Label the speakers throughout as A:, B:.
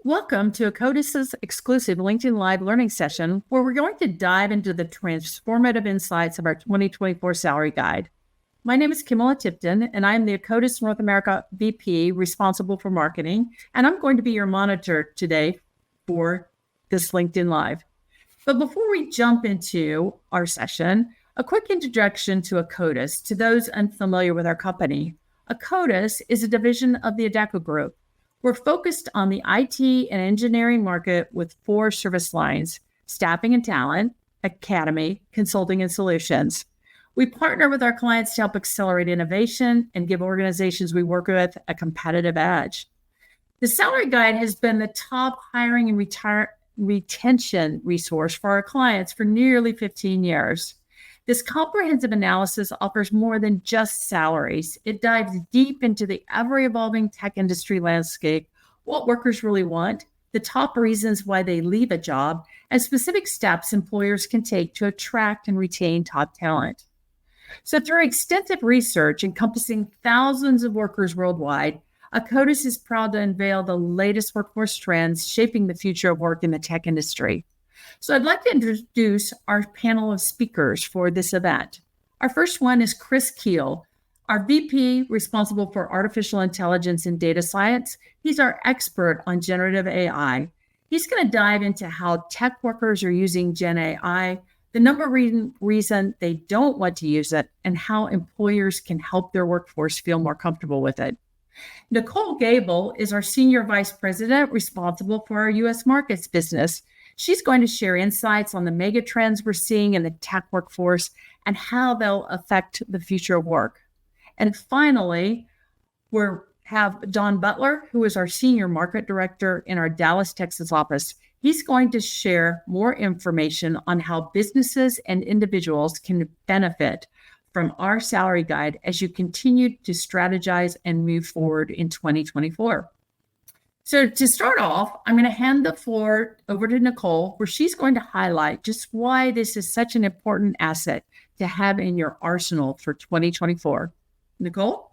A: Welcome to Akkodis' exclusive LinkedIn Live learning session, where we're going to dive into the transformative insights of our 2024 salary guide. My name is Kimala Tipton, and I'm the Akkodis North America VP responsible for marketing, and I'm going to be your monitor today for this LinkedIn Live. But before we jump into our session, a quick introduction to Akkodis to those unfamiliar with our company. Akkodis is a division of the Adecco Group. We're focused on the IT and engineering market with 4 service lines: staffing and talent, academy, consulting, and solutions. We partner with our clients to help accelerate innovation and give organizations we work with a competitive edge. The salary guide has been the top hiring and retention resource for our clients for nearly 15 years. This comprehensive analysis offers more than just salaries. It dives deep into the ever-evolving tech industry landscape, what workers really want, the top reasons why they leave a job, and specific steps employers can take to attract and retain top talent. So through extensive research encompassing thousands of workers worldwide, Akkodis is proud to unveil the latest workforce trends shaping the future of work in the tech industry. So I'd like to introduce our panel of speakers for this event. Our first one is Chris Keel, our VP responsible for artificial intelligence and data science. He's our expert on generative AI. He's going to dive into how tech workers are using Gen AI, the number reason they don't want to use it, and how employers can help their workforce feel more comfortable with it. Nicole Gable is our Senior Vice President responsible for our U.S. markets business. She's going to share insights on the mega trends we're seeing in the tech workforce and how they'll affect the future of work. And finally, we have Don Butler, who is our Senior Market Director in our Dallas, Texas office. He's going to share more information on how businesses and individuals can benefit from our salary guide as you continue to strategize and move forward in 2024. So to start off, I'm going to hand the floor over to Nicole, where she's going to highlight just why this is such an important asset to have in your arsenal for 2024. Nicole?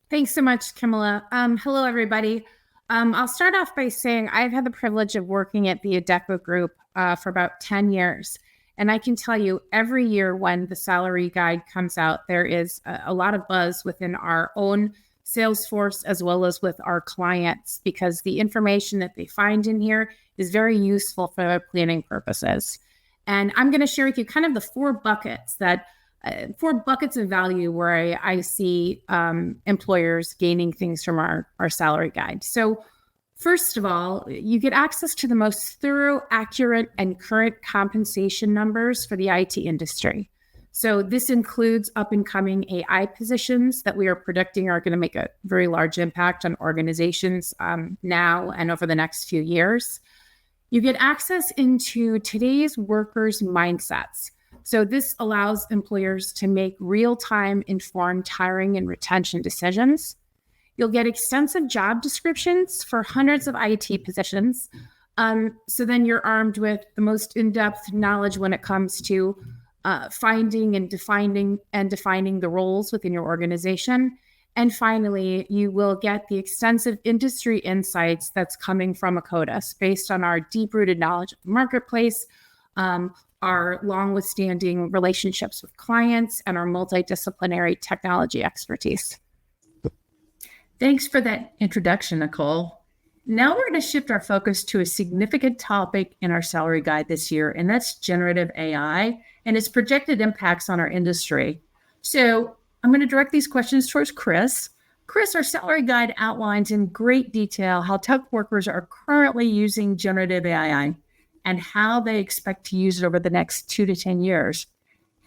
B: Thanks so much, Kimala. Hello, everybody. I'll start off by saying I've had the privilege of working at the Adecco Group for about 10 years. And I can tell you every year when the salary guide comes out, there is a lot of buzz within our own sales force as well as with our clients, because the information that they find in here is very useful for their planning purposes. And I'm going to share with you kind of the 4 buckets of value where I see employers gaining things from our salary guide. So first of all, you get access to the most thorough, accurate, and current compensation numbers for the IT industry. So this includes up-and-coming AI positions that we are predicting are going to make a very large impact on organizations now and over the next few years. You get access into today's workers' mindsets. So this allows employers to make real-time informed hiring and retention decisions. You'll get extensive job descriptions for hundreds of IT positions. So then you're armed with the most in-depth knowledge when it comes to finding and defining the roles within your organization. And finally, you will get the extensive industry insights that's coming from Akkodis based on our deep-rooted knowledge of the marketplace, our long-withstanding relationships with clients, and our multidisciplinary technology expertise.
A: Thanks for that introduction, Nicole. Now we're going to shift our focus to a significant topic in our salary guide this year, and that's generative AI and its projected impacts on our industry. So I'm going to direct these questions towards Chris. Chris, our salary guide outlines in great detail how tech workers are currently using generative AI and how they expect to use it over the next 2 to 10 years.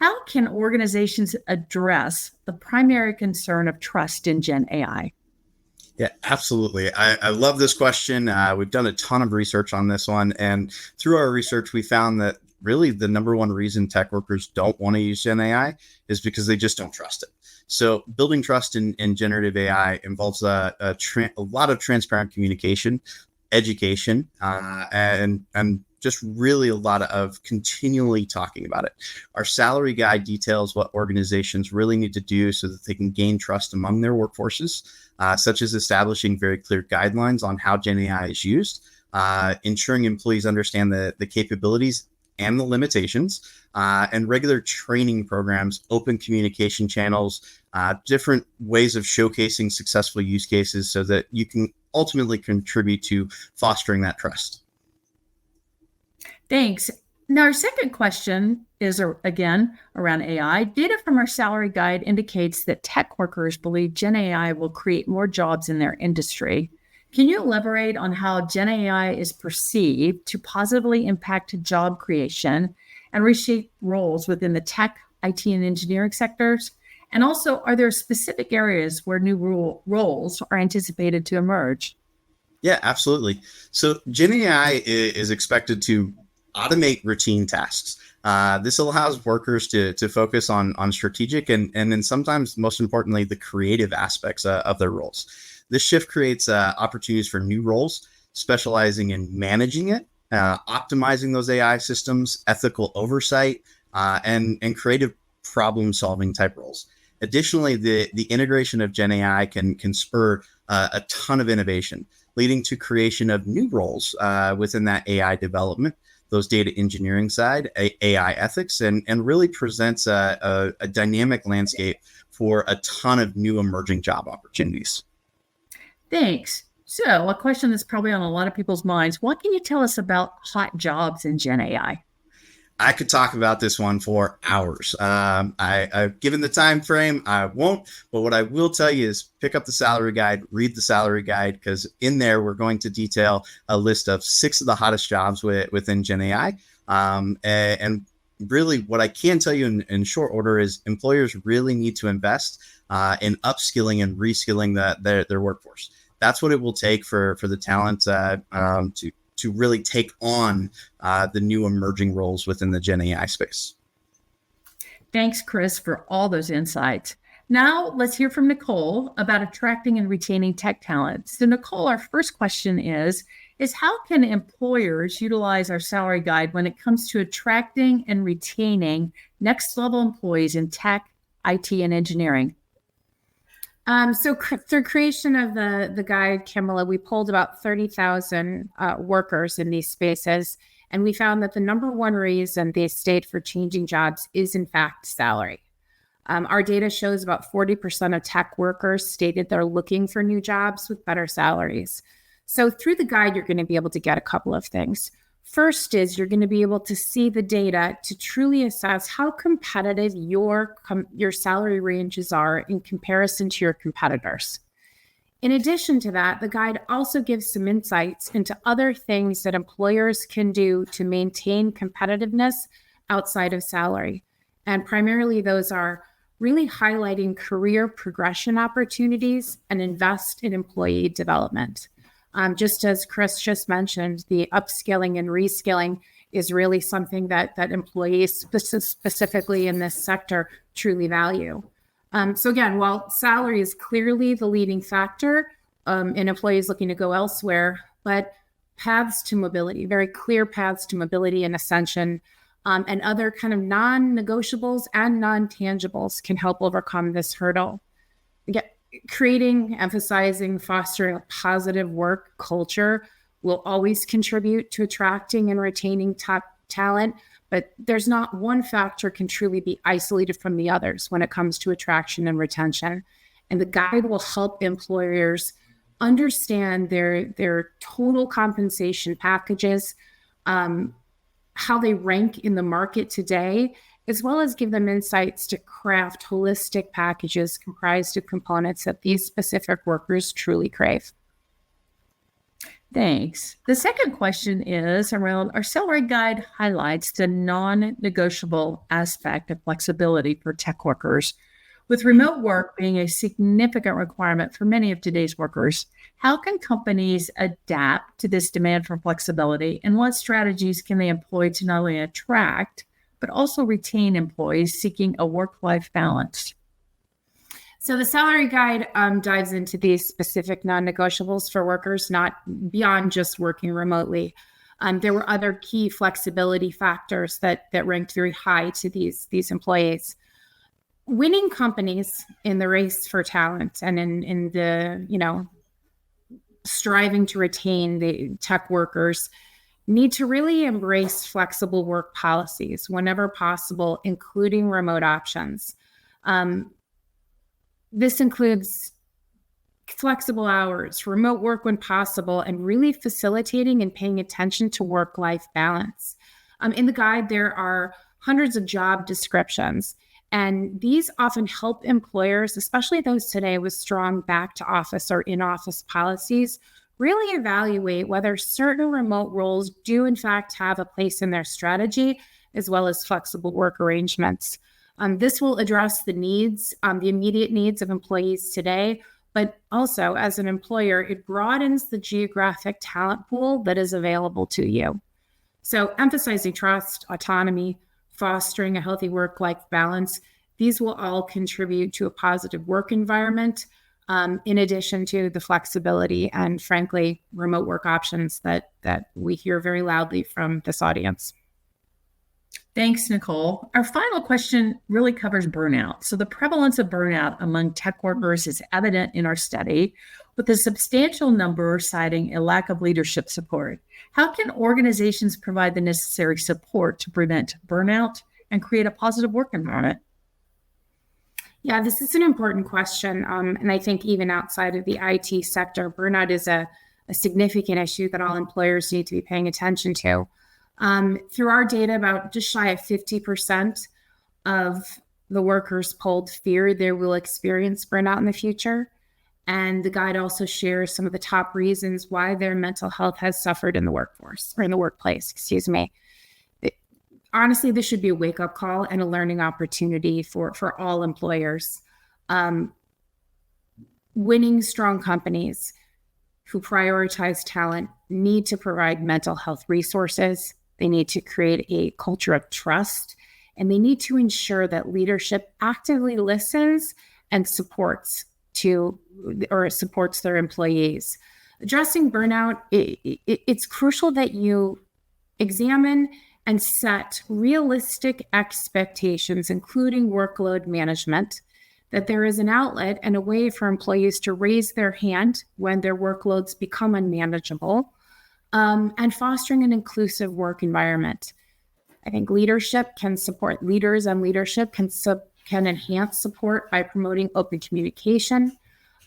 A: How can organizations address the primary concern of trust in Gen AI?
C: Yeah, absolutely. I love this question. We've done a ton of research on this one. And through our research, we found that really the number one reason tech workers don't want to use Gen AI is because they just don't trust it. So building trust in generative AI involves a lot of transparent communication, education, and just really a lot of continually talking about it. Our salary guide details what organizations really need to do so that they can gain trust among their workforces, such as establishing very clear guidelines on how Gen AI is used, ensuring employees understand the capabilities and the limitations, and regular training programs, open communication channels, different ways of showcasing successful use cases so that you can ultimately contribute to fostering that trust.
A: Thanks. Now, our second question is again around AI. Data from our salary guide indicates that tech workers believe Gen AI will create more jobs in their industry. Can you elaborate on how Gen AI is perceived to positively impact job creation and reshape roles within the tech, IT, and engineering sectors? And also, are there specific areas where new roles are anticipated to emerge?
C: Yeah, absolutely. So Gen AI is expected to automate routine tasks. This allows workers to focus on strategic and then sometimes, most importantly, the creative aspects of their roles. This shift creates opportunities for new roles, specializing in managing it, optimizing those AI systems, ethical oversight, and creative problem-solving type roles. Additionally, the integration of Gen AI can spur a ton of innovation, leading to creation of new roles within that AI development, those data engineering side, AI ethics, and really presents a dynamic landscape for a ton of new emerging job opportunities.
A: Thanks. So, a question that's probably on a lot of people's minds: what can you tell us about hot jobs in Gen AI?
C: I could talk about this one for hours. I've given the time frame, I won't. But what I will tell you is pick up the salary guide, read the salary guide, because in there we're going to detail a list of 6 of the hottest jobs within Gen AI. And really, what I can tell you in short order is employers really need to invest in upskilling and reskilling their workforce. That's what it will take for the talent to really take on the new emerging roles within the Gen AI space.
A: Thanks, Chris, for all those insights. Now, let's hear from Nicole about attracting and retaining tech talent. So, Nicole, our first question is how can employers utilize our salary guide when it comes to attracting and retaining next level employees in tech, IT, and engineering?
B: So through creation of the guide, Kimala, we polled about 30,000 workers in these spaces, and we found that the number one reason they stayed for changing jobs is, in fact, salary. Our data shows about 40% of tech workers stated they're looking for new jobs with better salaries. So through the guide, you're going to be able to get a couple of things. First is you're going to be able to see the data to truly assess how competitive your salary ranges are in comparison to your competitors. In addition to that, the guide also gives some insights into other things that employers can do to maintain competitiveness outside of salary. And primarily those are really highlighting career progression opportunities and invest in employee development. Just as Chris just mentioned, the upskilling and reskilling is really something that employees specifically in this sector truly value. So again, while salary is clearly the leading factor in employees looking to go elsewhere, but paths to mobility, very clear paths to mobility and ascension, and other kind of non-negotiables and non-tangibles can help overcome this hurdle. Again, creating, emphasizing, fostering a positive work culture will always contribute to attracting and retaining top talent, but there's not one factor can truly be isolated from the others when it comes to attraction and retention. And the guide will help employers understand their total compensation packages, how they rank in the market today, as well as give them insights to craft holistic packages comprised of components that these specific workers truly crave.
A: Thanks. The second question is around our salary guide highlights the non-negotiable aspect of flexibility for tech workers. With remote work being a significant requirement for many of today's workers, how can companies adapt to this demand for flexibility, and what strategies can they employ to not only attract but also retain employees seeking a work-life balance?
B: So the salary guide dives into these specific non-negotiables for workers, not beyond just working remotely. There were other key flexibility factors that ranked very high to these employees. Winning companies in the race for talent and in the striving to retain the tech workers need to really embrace flexible work policies whenever possible, including remote options. This includes flexible hours, remote work when possible, and really facilitating and paying attention to work-life balance. In the guide, there are hundreds of job descriptions, and these often help employers, especially those today with strong back to office or in-office policies, really evaluate whether certain remote roles do in fact have a place in their strategy, as well as flexible work arrangements. This will address the needs, the immediate needs of employees today, but also as an employer, it broadens the geographic talent pool that is available to you. So emphasizing trust, autonomy, fostering a healthy work-life balance, these will all contribute to a positive work environment, in addition to the flexibility and, frankly, remote work options that we hear very loudly from this audience.
A: Thanks, Nicole. Our final question really covers burnout. So the prevalence of burnout among tech workers is evident in our study, with a substantial number citing a lack of leadership support. How can organizations provide the necessary support to prevent burnout and create a positive work environment?
B: Yeah, this is an important question. And I think even outside of the IT sector, burnout is a significant issue that all employers need to be paying attention to. Through our data, about just shy of 50% of the workers polled fear they will experience burnout in the future. And the guide also shares some of the top reasons why their mental health has suffered in the workforce or in the workplace, excuse me. Honestly, this should be a wake-up call and a learning opportunity for all employers. Winning strong companies who prioritize talent need to provide mental health resources. They need to create a culture of trust, and they need to ensure that leadership actively listens and supports their employees. Addressing burnout, it's crucial that you examine and set realistic expectations, including workload management, that there is an outlet and a way for employees to raise their hand when their workloads become unmanageable, and fostering an inclusive work environment. I think leadership can support leaders, and leadership can enhance support by promoting open communication,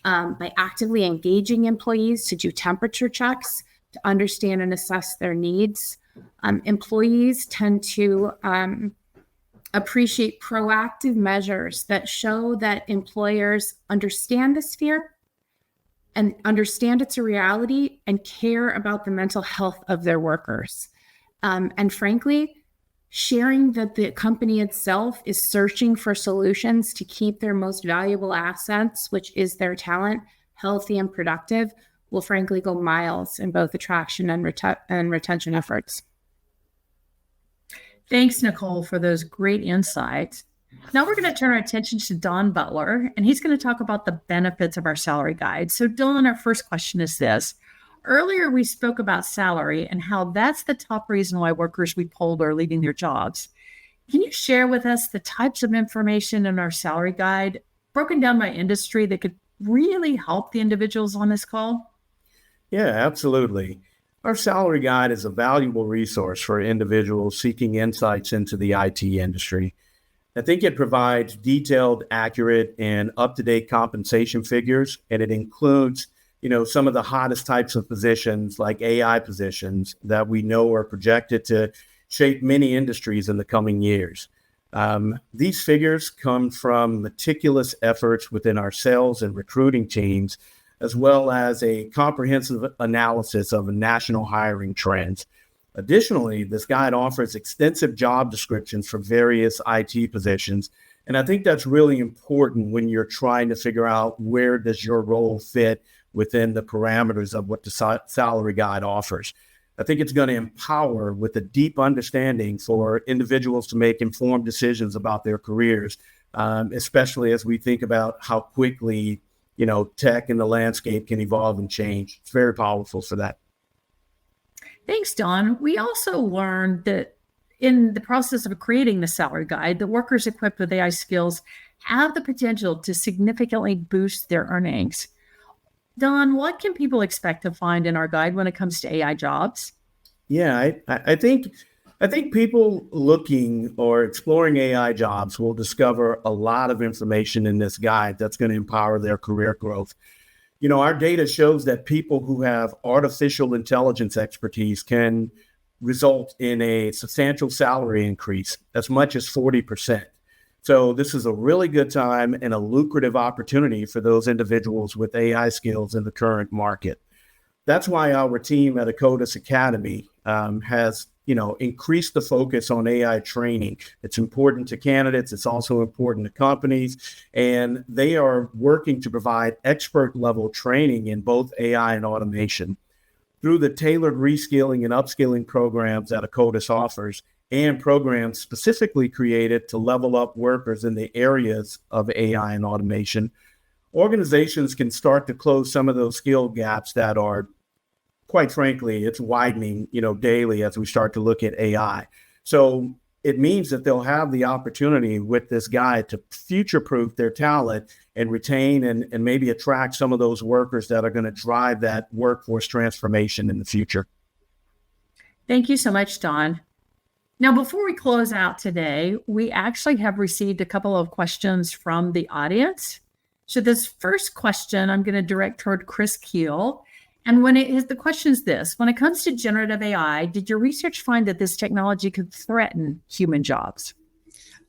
B: by actively engaging employees to do temperature checks, to understand and assess their needs. Employees tend to appreciate proactive measures that show that employers understand this fear and understand it's a reality and care about the mental health of their workers. And frankly, sharing that the company itself is searching for solutions to keep their most valuable assets, which is their talent, healthy and productive, will frankly go miles in both attraction and retention efforts.
A: Thanks, Nicole, for those great insights. Now we're going to turn our attention to Don Butler, and he's going to talk about the benefits of our salary guide. So, Dylan, our first question is this. Earlier, we spoke about salary and how that's the top reason why workers we polled are leaving their jobs. Can you share with us the types of information in our salary guide, broken down by industry, that could really help the individuals on this call?
D: Yeah, absolutely. Our salary guide is a valuable resource for individuals seeking insights into the IT industry. I think it provides detailed, accurate, and up-to-date compensation figures, and it includes, some of the hottest types of positions like AI positions that we know are projected to shape many industries in the coming years. These figures come from meticulous efforts within our sales and recruiting teams, as well as a comprehensive analysis of national hiring trends. Additionally, this guide offers extensive job descriptions for various IT positions. And I think that's really important when you're trying to figure out where does your role fit within the parameters of what the salary guide offers. I think it's going to empower with a deep understanding for individuals to make informed decisions about their careers, especially as we think about how quickly tech and the landscape can evolve and change. It's very powerful for that.
A: Thanks, Don. We also learned that in the process of creating the salary guide, the workers equipped with AI skills have the potential to significantly boost their earnings. Don, what can people expect to find in our guide when it comes to AI jobs?
D: Yeah, I think people looking or exploring AI jobs will discover a lot of information in this guide that's going to empower their career growth. Our data shows that people who have artificial intelligence expertise can result in a substantial salary increase, as much as 40%. So this is a really good time and a lucrative opportunity for those individuals with AI skills in the current market. That's why our team at Akkodis Academy has increased the focus on AI training. It's important to candidates. It's also important to companies. And they are working to provide expert level training in both AI and automation through the tailored reskilling and upskilling programs that Akkodis offers, and programs specifically created to level up workers in the areas of AI and automation. Organizations can start to close some of those skill gaps that are, quite frankly, it's widening, daily as we start to look at AI. So it means that they'll have the opportunity with this guide to future-proof their talent and retain and maybe attract some of those workers that are going to drive that workforce transformation in the future.
A: Thank you so much, Don. Now, before we close out today, we actually have received a couple of questions from the audience. So this first question I'm going to direct toward Chris Keel. And the question is this: when it comes to generative AI, did your research find that this technology could threaten human jobs?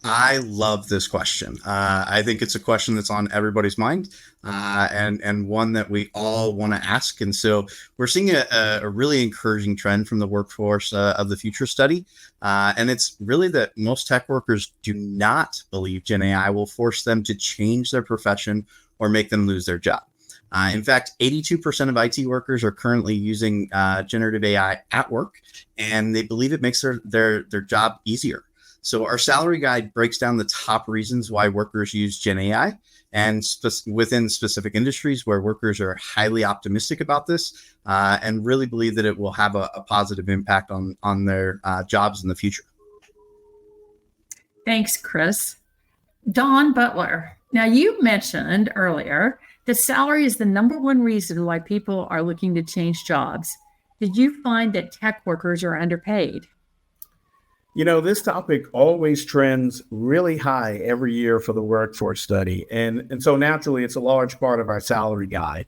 C: I love this question. I think it's a question that's on everybody's mind, and one that we all want to ask. And so we're seeing a really encouraging trend from the Workforce of the Future study. And it's really that most tech workers do not believe Gen AI will force them to change their profession or make them lose their job. In fact, 82% of IT workers are currently using generative AI at work, and they believe it makes their job easier. So our salary guide breaks down the top reasons why workers use Gen AI, and within specific industries where workers are highly optimistic about this and really believe that it will have a positive impact on their jobs in the future.
A: Thanks, Chris. Don Butler. Now, you mentioned earlier that salary is the number one reason why people are looking to change jobs. Did you find that tech workers are underpaid?
D: This topic always trends really high every year for the workforce study. And so naturally, it's a large part of our salary guide.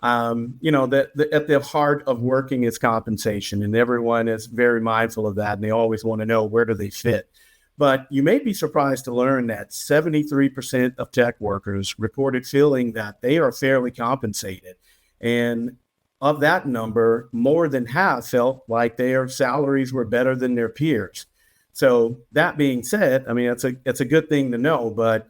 D: At the heart of working is compensation, and everyone is very mindful of that. And they always want to know, where do they fit? But you may be surprised to learn that 73% of tech workers reported feeling that they are fairly compensated. And of that number, more than half felt like their salaries were better than their peers. So that being said, I mean, it's a good thing to know. But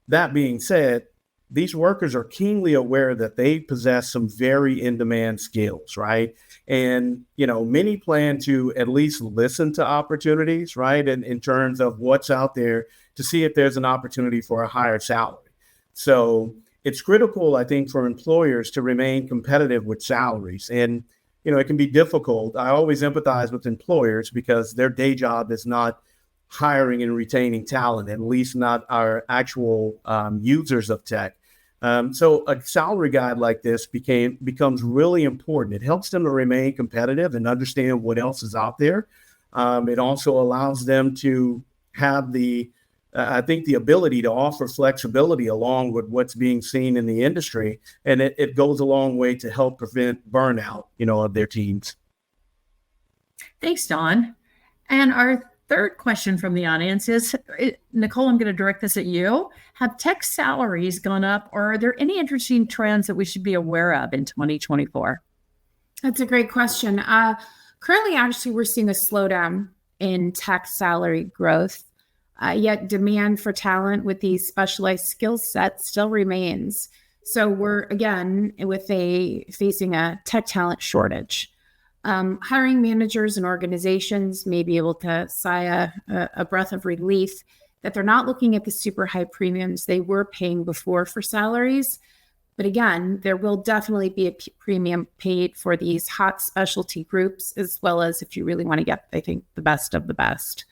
D: that being said, these workers are keenly aware that they possess some very in-demand skills, right? And, many plan to at least listen to opportunities, right? And in terms of what's out there to see if there's an opportunity for a higher salary. So it's critical, I think, for employers to remain competitive with salaries. And it can be difficult. I always empathize with employers because their day job is not hiring and retaining talent, at least not our actual users of tech. So a salary guide like this becomes really important. It helps them to remain competitive and understand what else is out there. It also allows them to have the ability to offer flexibility along with what's being seen in the industry. And it goes a long way to help prevent burnout, of their teams.
A: Thanks, Don. And our third question from the audience is, Nicole, I'm going to direct this at you. Have tech salaries gone up, or are there any interesting trends that we should be aware of in 2024?
B: That's a great question. Currently, actually, we're seeing a slowdown in tech salary growth. Yet demand for talent with these specialized skill sets still remains. So we're, again, facing a tech talent shortage. Hiring managers and organizations may be able to sigh a breath of relief that they're not looking at the super high premiums they were paying before for salaries. But again, there will definitely be a premium paid for these hot specialty groups, as well as if you really want to get, I think, the best of the best.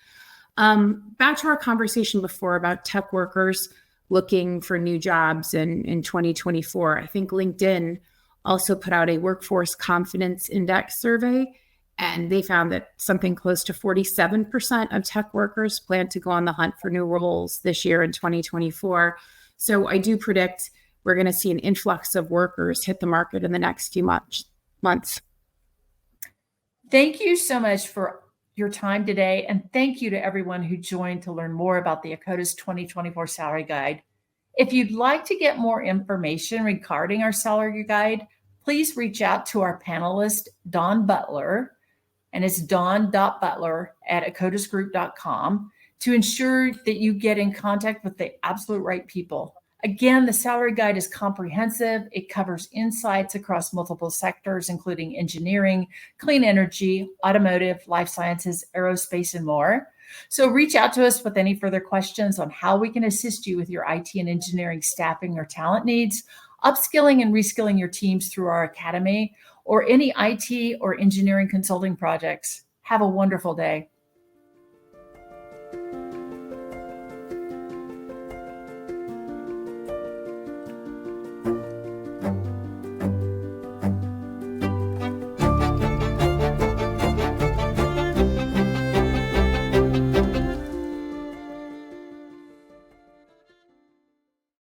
B: Back to our conversation before about tech workers looking for new jobs in 2024. I think LinkedIn also put out a workforce confidence index survey, and they found that something close to 47% of tech workers plan to go on the hunt for new roles this year in 2024. So I do predict we're going to see an influx of workers hit the market in the next few months.
A: Thank you so much for your time today. And thank you to everyone who joined to learn more about the Akkodis 2024 Salary Guide. If you'd like to get more information regarding our salary guide, please reach out to our panelist, Dawn Butler, and it's dawn.butler@akkodisgroup.com to ensure that you get in contact with the absolute right people. Again, the salary guide is comprehensive. It covers insights across multiple sectors, including engineering, clean energy, automotive, life sciences, aerospace, and more. So reach out to us with any further questions on how we can assist you with your IT and engineering staffing or talent needs, upskilling and reskilling your teams through our academy, or any IT or engineering consulting projects. Have a wonderful day.